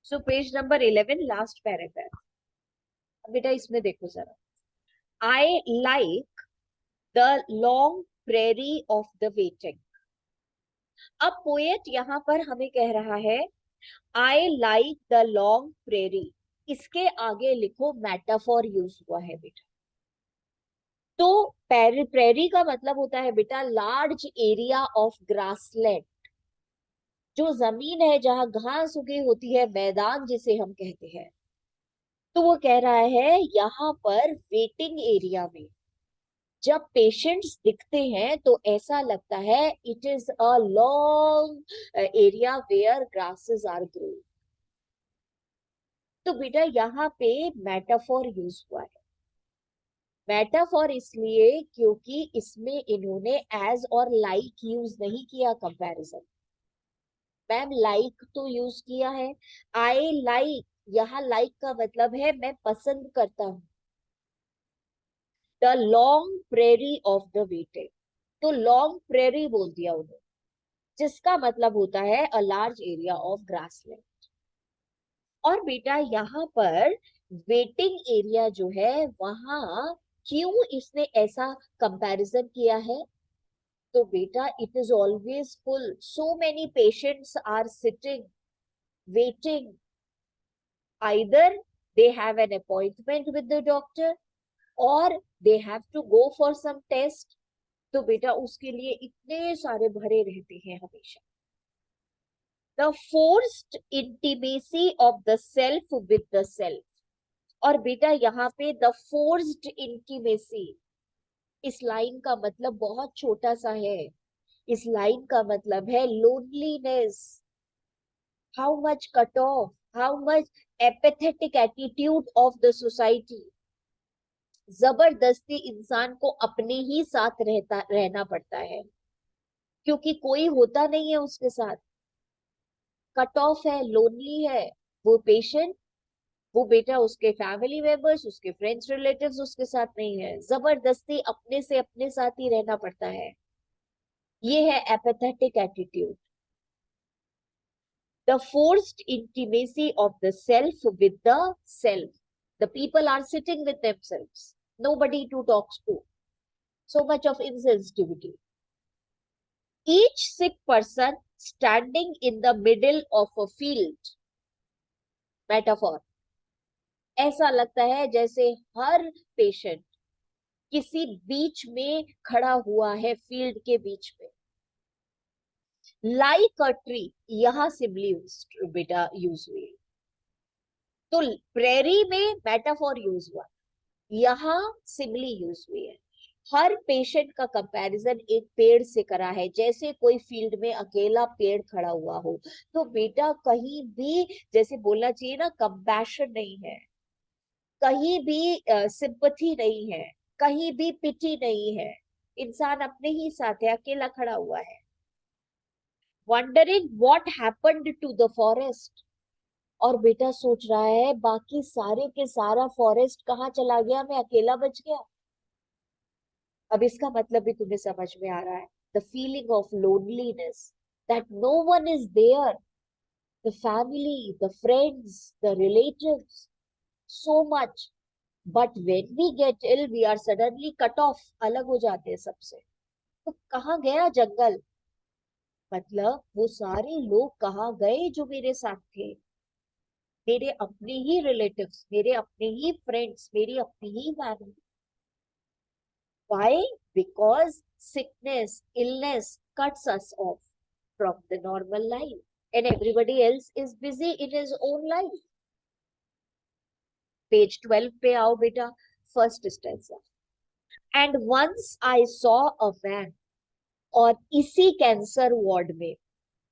So page number 11 last paragraph. बेटा इसमें देखो जरा, I like the long prairie of the waiting. अब पोएट यहाँ पर हमें कह रहा है I like the long prairie, इसके आगे लिखो मेटाफॉर यूज हुआ है बेटा। तो प्रेरी का मतलब होता है बेटा लार्ज एरिया ऑफ ग्रासलैंड, जो जमीन है जहां घास उगी होती है, मैदान जिसे हम कहते हैं। तो वो कह रहा है यहाँ पर वेटिंग एरिया में जब पेशेंट्स दिखते हैं तो ऐसा लगता है it is a long area where grasses are growing. तो बेटा यहाँ पे मेटाफॉर यूज हुआ है। मेटाफॉर इसलिए क्योंकि इसमें इन्होंने एज और लाइक यूज नहीं किया कंपैरिजन। मैम लाइक तो यूज किया है, आई लाइक, यहाँ लाइक का मतलब है मैं पसंद करता हूँ। The long prairie of the weighted, तो लॉन्ग प्रेरी बोल दिया उन्होंने, जिसका मतलब होता है a large area of grassland. और बेटा यहाँ पर वेटिंग एरिया जो है वहां क्यों इसने ऐसा कंपैरिजन किया है? तो बेटा it is always full, so many patients are sitting waiting, either they have an appointment with the doctor or they have to go for some test। तो बेटा उसके लिए इतने सारे भरे रहते हैं हमेशा। The forced intimacy of the self with the self. और बेटा यहाँ पे द फोर्स्ड इंटीमेसी, इस लाइन का मतलब बहुत छोटा सा है। इस लाइन का मतलब है loneliness, how much cut off, how much apathetic attitude of the society. जबरदस्ती इंसान को अपने ही साथ रहना पड़ता है क्योंकि कोई होता नहीं है उसके साथ। कट ऑफ है, लोनली है वो पेशेंट, वो बेटा उसके फैमिली मेंबर्स, उसके फ्रेंड्स रिलेटिव्स उसके साथ नहीं है, जबरदस्ती अपने से अपने साथ ही रहना पड़ता है। ये है apathetic attitude. The forced intimacy of the self with the self, the people are sitting with themselves, nobody to talk to, so much of insensitivity, each sick person standing in the middle of a field। Metaphor, ऐसा लगता है जैसे हर patient किसी बीच में खड़ा हुआ है, field के बीच में। लाइक अ ट्री, यहां सिमिली बेटा यूज हुई। तो प्रेरी में मेटाफॉर यूज हुआ, यहां सिमिली यूज हुई है। हर पेशेंट का कंपैरिजन एक पेड़ से करा है, जैसे कोई फील्ड में अकेला पेड़ खड़ा हुआ हो। तो बेटा कहीं भी जैसे बोलना चाहिए ना, कंपैशन नहीं है, कहीं भी सिंपथी नहीं है, कहीं भी पिटी नहीं है, इंसान अपने ही साथ है, अकेला खड़ा हुआ है। Wondering what happened to the forest, और बेटा सोच रहा है बाकी सारे के सारा फॉरेस्ट कहाँ चला गया, मैं अकेला बच गया। अब इसका मतलब भी तुम्हें समझ में आ रहा है, the feeling of loneliness, that no one is there, the family, the friends, the relatives, so much, but when we get ill we are suddenly cut off, अलग हो जाते हैं सबसे। तो कहाँ गया जंगल, मतलब वो सारे लोग कहाँ गए जो मेरे साथ थे, मेरे अपने ही रिलेटिव्स, मेरे अपने ही फ्रेंड्स, मेरी अपनी ही family. why? Because sickness, illness cuts us off from the normal life and everybody else is busy in his own life। Page 12 पे आओ बेटा, first stanza. And once I saw a man, और इसी cancer ward में,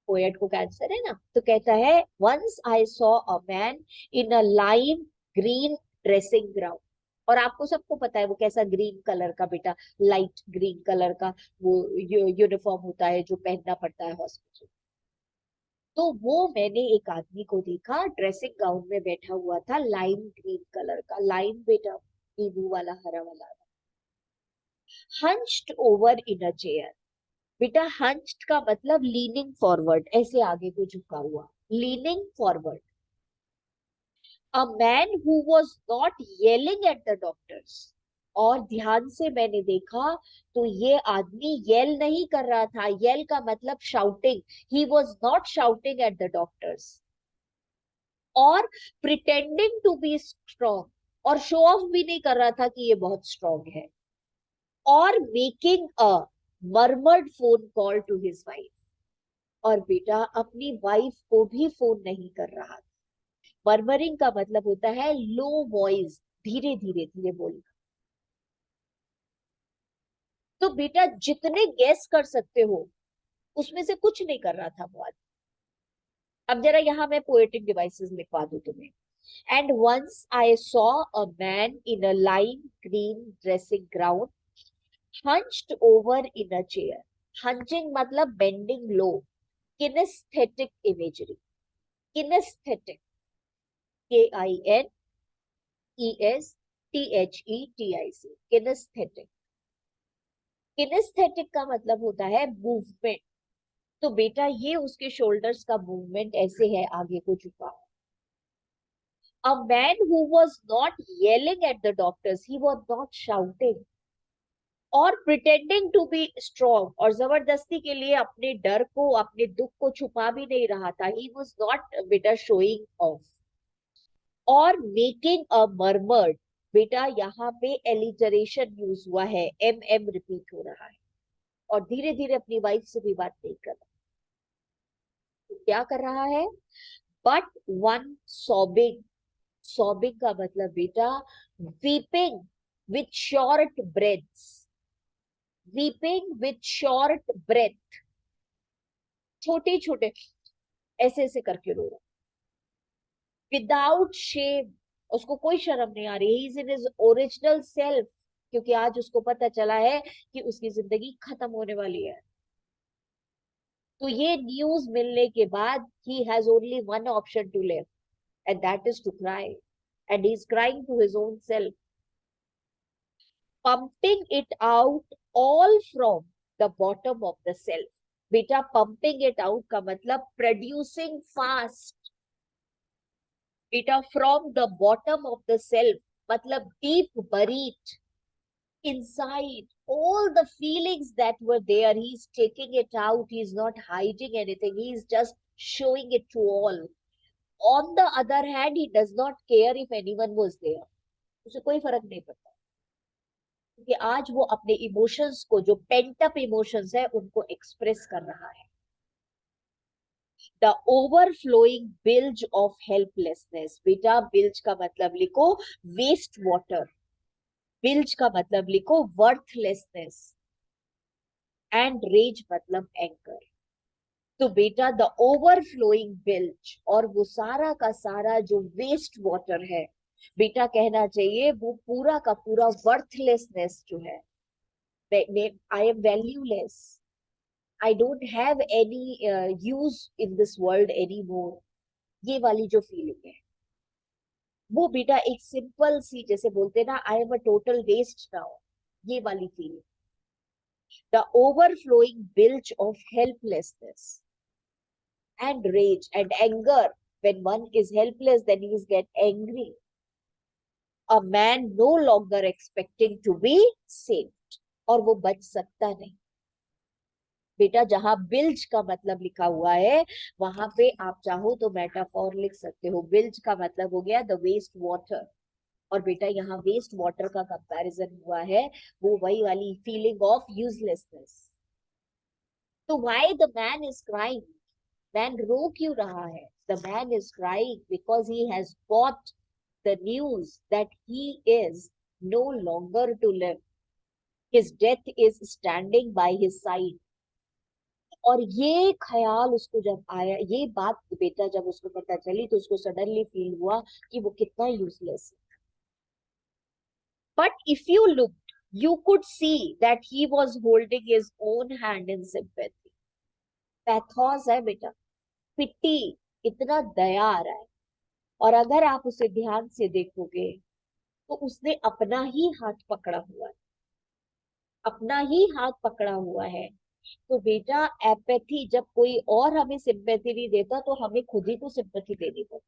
poet को cancer है ना, तो कहता है once I saw a man in a lime green dressing ground. और आपको सबको पता है वो कैसा ग्रीन कलर का बेटा, लाइट ग्रीन कलर का वो यूनिफॉर्म होता है जो पहनना पड़ता है हॉस्पिटल। तो वो मैंने एक आदमी को देखा ड्रेसिंग गाउन में बैठा हुआ था, लाइम ग्रीन कलर का, लाइम बेटा नींबू वाला हरा वाला। हंच्ड ओवर इन अ चेयर, बेटा हंच्ड का मतलब लीनिंग फॉरवर्ड, ऐसे आगे को झुका हुआ, leaning forward. A man who was not yelling at the doctors. और ध्यान से मैंने देखा तो ये आदमी येल नहीं कर रहा था। येल का मतलब shouting. He was not shouting at the doctors. और प्रिटेंडिंग टू बी स्ट्रॉन्ग, और शो ऑफ भी नहीं कर रहा था कि ये बहुत स्ट्रॉन्ग है। और making a murmured phone call to his wife. और बेटा अपनी वाइफ को भी फोन नहीं कर रहा था। मर्मरिंग का मतलब होता है लो वॉइस, धीरे धीरे धीरे बोलना। तो बेटा जितने गेस कर सकते हो उसमें से कुछ नहीं कर रहा था वो आदमी। अब जरा यहाँ मैं पोएटिक डिवाइसेस लिखवा दूं तुम्हें। And once I saw a man in a lime green dressing ground hunched over in a chair. Hunching मतलब bending low. Kinesthetic imagery. Kinesthetic. Kinesthetic. Kinesthetic. Kinesthetic का मतलब होता है मूवमेंट। तो बेटा ये उसके शोल्डर्स का मूवमेंट ऐसे है, आगे को झुका। A man who was not yelling at the doctors, he was not shouting. और प्रिटेंडिंग टू बी स्ट्रॉन्ग, और जबरदस्ती के लिए अपने डर को, अपने दुख को छुपा भी नहीं रहा था। ही वॉज नॉट बेटा शोइंग ऑफ। और मेकिंग अ मर्मर्ड, बेटा यहाँ पे एलिटरेशन यूज हुआ है, एम एम रिपीट हो रहा है। और धीरे धीरे अपनी वाइफ से भी बात नहीं कर रहा। तो क्या कर रहा है? But one sobbing. सॉबिंग का मतलब बेटा weeping with short breaths. Weeping with short breath, छोटे छोटे ऐसे ऐसे करके रो रहा, विदाउट शेम। उसको कोई शर्म नहीं आ रही। He is in his original self, क्योंकि आज उसको पता चला है कि उसकी जिंदगी खत्म होने वाली है। तो ये न्यूज मिलने के बाद ही has only one option to live, and that is to cry. And he is crying to his own self, pumping it out all from the bottom of the self। बेटा pumping it out का मतलब producing fast। बेटा from the bottom of the self मतलब deep buried inside all the feelings that were there, he's taking it out, he's not hiding anything, he's just showing it to all। On the other hand, he does not care if anyone was there। उसे कोई फर्क नहीं पड़ता, कि आज वो अपने emotions को, जो पेंट अप इमोशंस है, उनको एक्सप्रेस कर रहा है। The overflowing bilge of helplessness. बेटा बिल्ज का मतलब लिखो वेस्ट वाटर। बिल्ज का मतलब लिखो वर्थलेसनेस। एंड रेज मतलब एंकर। तो बेटा द ओवरफ्लोइंग बिल्ज, और वो सारा का सारा जो वेस्ट वाटर है, बेटा कहना चाहिए वो पूरा का पूरा वर्थलेसनेस जो है, I am valueless, I don't have any use in this world any more. ये वाली जो फीलिंग है वो बेटा एक सिंपल सी, जैसे बोलते ना I am a total waste now, ये वाली feeling. The overflowing bilge of helplessness and rage and anger। When one is helpless, then he is get angry। A man no longer expecting to be saved, और वो बच सकता नहीं। बेटा जहां builds का मतलब लिखा हुआ है वहां पे आप चाहो तो मेटाफोर लिख सकते हो। बिल्ज का मतलब हो गया द वेस्ट वाटर, और बेटा यहाँ वेस्ट वाटर का कंपैरिजन हुआ है, वो वही वाली फीलिंग ऑफ यूजलेसनेस। तो why the man is crying? Man रो क्यों रहा है? The man is crying because he has got the news that he is no longer to live. His death is standing by his side. और ये ख्याल उसको जब आया, ये बात बेटा जब उसको पता चली, तो उसको सडनली फील हुआ कि वो कितना यूजलेस है। But if you look, you could see that he was holding his own hand in sympathy। Pathos है बेटा, पिट्टी, इतना दया आ रहा है। और अगर आप उसे ध्यान से देखोगे तो उसने अपना ही हाथ पकड़ा हुआ है, अपना ही हाथ पकड़ा हुआ है। तो बेटा एपैथी, जब कोई और हमें सिंपैथी नहीं देता तो हमें खुद ही को सिंपैथी देनी पड़ती।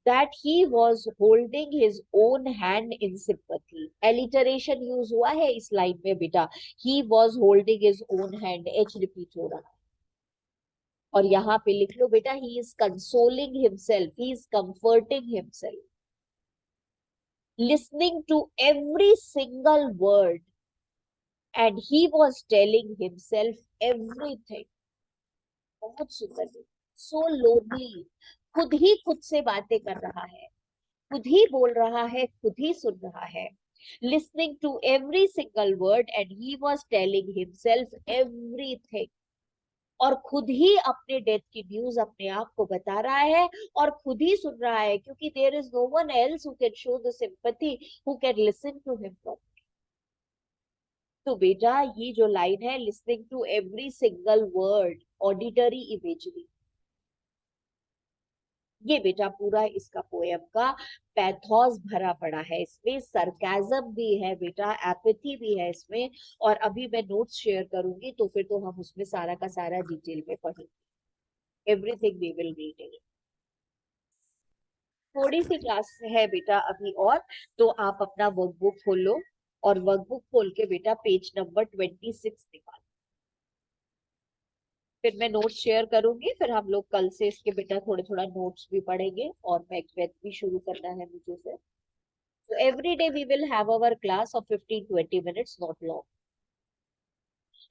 that he was holding his own hand in sympathy. Alliteration use हुआ है इस लाइन में बेटा. He was holding his own hand, H repeat हो रहा है. और यहाँ पे लिख लो बेटा, he is consoling himself, he is comforting himself, listening to every single word, and he was telling himself everything. बहुत सुंदर है. So lonely, खुद से बातें कर रहा है, खुद ही बोल रहा है, खुद ही सुन रहा है. Listening to every single word and he was telling himself everything. और खुद ही अपने डेथ की न्यूज अपने आप को बता रहा है और खुद ही सुन रहा है, क्योंकि there is no one else who can show the sympathy, who can listen to him properly. तो बेटा ये जो लाइन है, listening to every single word, auditory imagery, ये बेटा पूरा इसका पोएम का पैथोस भरा पड़ा है. इसमें सरकाजम भी है बेटा, एपैथी भी है इसमें. और अभी मैं नोट्स शेयर करूंगी तो फिर तो हम उसमें सारा का सारा डिटेल में पढ़ेंगे. Everything we will read it. थोड़ी सी क्लास है बेटा अभी और, तो आप अपना वर्कबुक खोलो और वर्कबुक खोल के बेटा पेज नंबर 26 निकालो. फिर मैं नोट्स शेयर करूंगी, फिर हम लोग कल से इसके बेटा थोड़े थोड़ा नोट्स भी पढ़ेंगे और मैकबेथ भी शुरू करना है मुझे से. So every day we will have our class of 15-20 minutes, not long.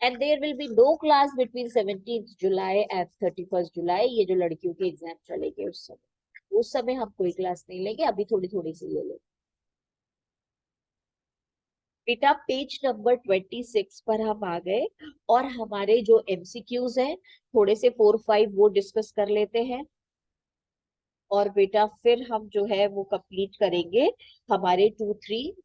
And there will be no class between 17th July and 31st July. ये जो लड़कियों के एग्जाम चलेंगे उस समय हम कोई क्लास नहीं लेंगे, अभी थोड़ी थोड़ी सी ले लेंगे. बेटा पेज नंबर 26 पर हम आ गए और हमारे जो एमसीक्यूज हैं थोड़े से 4-5 वो डिस्कस कर लेते हैं. और बेटा फिर हम जो है वो कंप्लीट करेंगे हमारे 2-3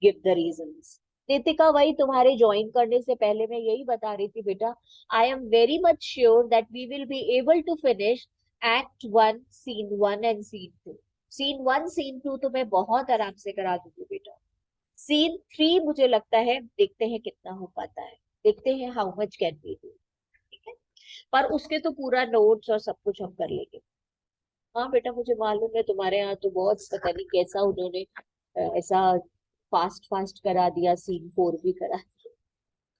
गिव द रीजंस. नितिका वही तुम्हारे ज्वाइन करने से पहले मैं यही बता रही थी बेटा, I am very much sure that we will be able to finish act 1 scene 1 and scene 2. Scene 1 scene 2 तो मैं बहुत आराम से करा दूंगी बेटा. सीन 3 मुझे लगता है देखते हैं कितना हो पाता है, देखते हैं how much can we do. ठीक है, पर उसके तो पूरा नोट्स और सब कुछ हम कर लेंगे. हाँ बेटा मुझे मालूम है तुम्हारे यहाँ तो बहुत पता नहीं कैसा उन्होंने ऐसा फास्ट फास्ट करा दिया, सीन 4 भी करा.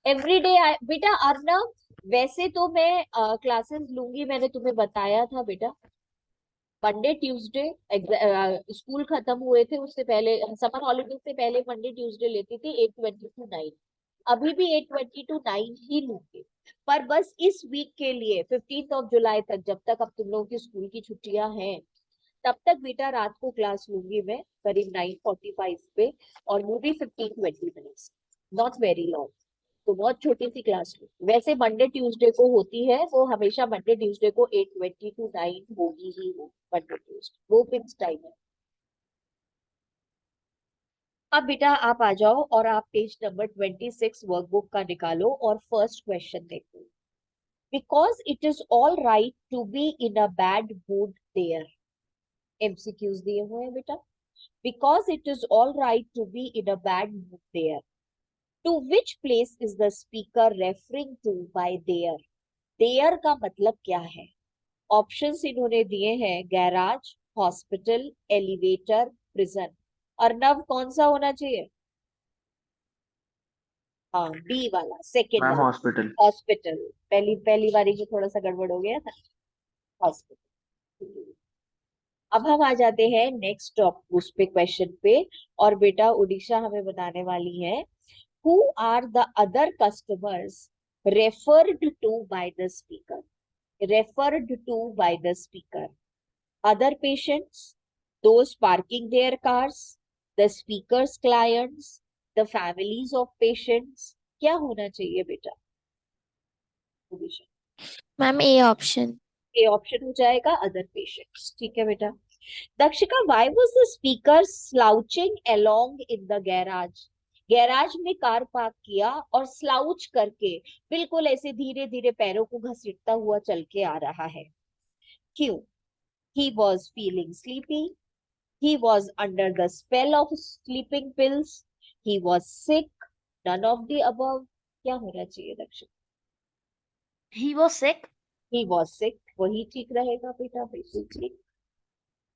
एवरी डे बेटा अर्नव, वैसे तो मैं क्लासेस लूंगी, मैंने तुम्हें बताया था बेटा. मंडे ट्यूसडे स्कूल खत्म हुए थे उससे पहले, समर हॉलीडे से पहले मंडे ट्यूसडे लेती थी 8:20 to 9. अभी भी 8:20 to 9 ही लूंगी. पर बस इस वीक के लिए 15 जुलाई तक, जब तक अब तुम लोगों की स्कूल की छुट्टियां हैं, तब तक बेटा रात को क्लास लूंगी मैं करीब 9:45 पे. और वो भी 15-20 मिनट्स, नॉट वेरी लॉन्ग. तो बहुत छोटी सी क्लास लूँ. वैसे मंडे ट्यूसडे को होती है वो, हमेशा मंडे ट्यूसडे को 8:20 to 9 होगी ही वो. मंडे ट्यूसडे वो फिक्स टाइम है. अब बेटा आप आ जाओ और आप पेज नंबर 26 वर्कबुक का निकालो और फर्स्ट क्वेश्चन देखो. Because it is all right to be in a bad mood there. MCQs दिए हुए हैं बेटा. Because it is all right to be in a bad mood there. To which place is the speaker referring to by there? There का मतलब क्या है? Options इन्होंने दिए हैं, garage, hospital, elevator, prison. Arnav कौन सा होना चाहिए? हाँ बी वाला, सेकेंड मैम वाला. हॉस्पिटल. हॉस्पिटल. पहली पहली बारी में थोड़ा सा गड़बड़ हो गया था. हॉस्पिटल. अब हम आ जाते हैं नेक्स्ट उस पे क्वेश्चन पे. और बेटा उड़ीसा हमें बताने वाली है, who are the other customers referred to by the speaker? Referred to by the speaker. Other patients, those parking their cars, the speaker's clients, the families of patients. क्या होना चाहिए बेटा? Ma'am A option. A option हो जाएगा, other patients. ठीक है बेटा. दक्षिका, why was the speaker slouching along in the garage? Garage में कार पार्क किया और स्लाउच करके बिल्कुल ऐसे धीरे धीरे पैरों को घसीटता हुआ चल के आ रहा है. क्यों? He was feeling sleepy. He was under the spell of sleeping pills. He was sick. None of the above. क्या होना चाहिए दक्षिण? He was sick. He was sick. वही ठीक रहेगा बेटा, बिल्कुल ठीक.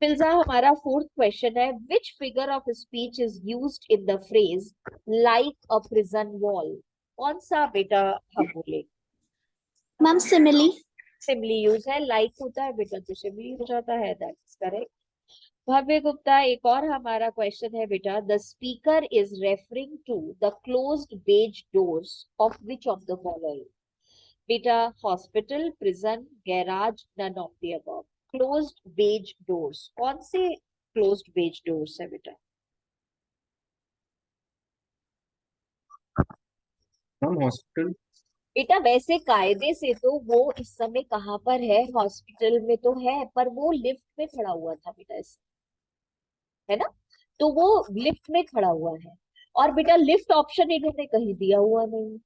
फिल्जा हमारा फोर्थ क्वेश्चन है, which figure of speech is used in the phrase like a prison wall? कौन सा बेटा हम बोले? Ma'am simile. सिमली यूज है, लाइक होता है बेटा तो सिमली हो जाता है, दैट्स करेक्ट। भव्य गुप्ता, एक और हमारा क्वेश्चन है बेटा, the speaker is referring to the closed bays doors of which of the following? बेटा hospital, prison, garage, none of the above. Closed bays doors, कौन से क्लोज्ड बेज डोर्स है बेटा? हम हॉस्पिटल। बेटा वैसे कायदे से तो वो इस समय कहाँ पर है? हॉस्पिटल में तो है, पर वो लिफ्ट में खड़ा हुआ था बेटा, इस है ना, तो वो लिफ्ट में खड़ा हुआ है। और बेटा लिफ्ट ऑप्शन इन्होंने कहीं दिया हुआ नहीं।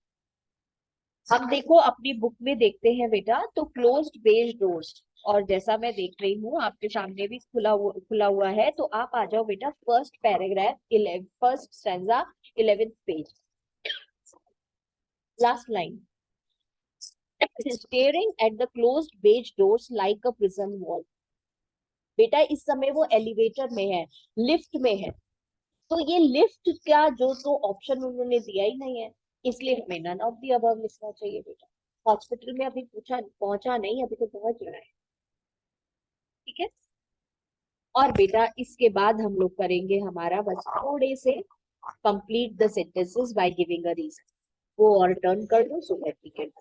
हम देखो अपनी बुक में देखते हैं बेटा, तो क्लोज्ड बेज डोर्स, और जैसा मैं देख रही हूँ आपके सामने भी खुला हुआ है, तो आप आ जाओ बेटा first paragraph, 11 first stanza, 11th page, last line. Staring at the closed beige doors like a prison wall. बेटा इस समय वो एलिवेटर में है, लिफ्ट में है, तो ये लिफ्ट का जो तो ऑप्शन उन्होंने दिया ही नहीं है, इसलिए हमें नन ऑफ द अबव लिखना चाहिए बेटा। हॉस्पिटल में अभी पूछा पहुंचा नहीं, अभी तो पहुंच रहा है, ठीक है। और बेटा इसके बाद हम लोग करेंगे हमारा बस थोड़े से complete the sentences by giving a reason. वो और टर्न कर दो सो दैट वी कैन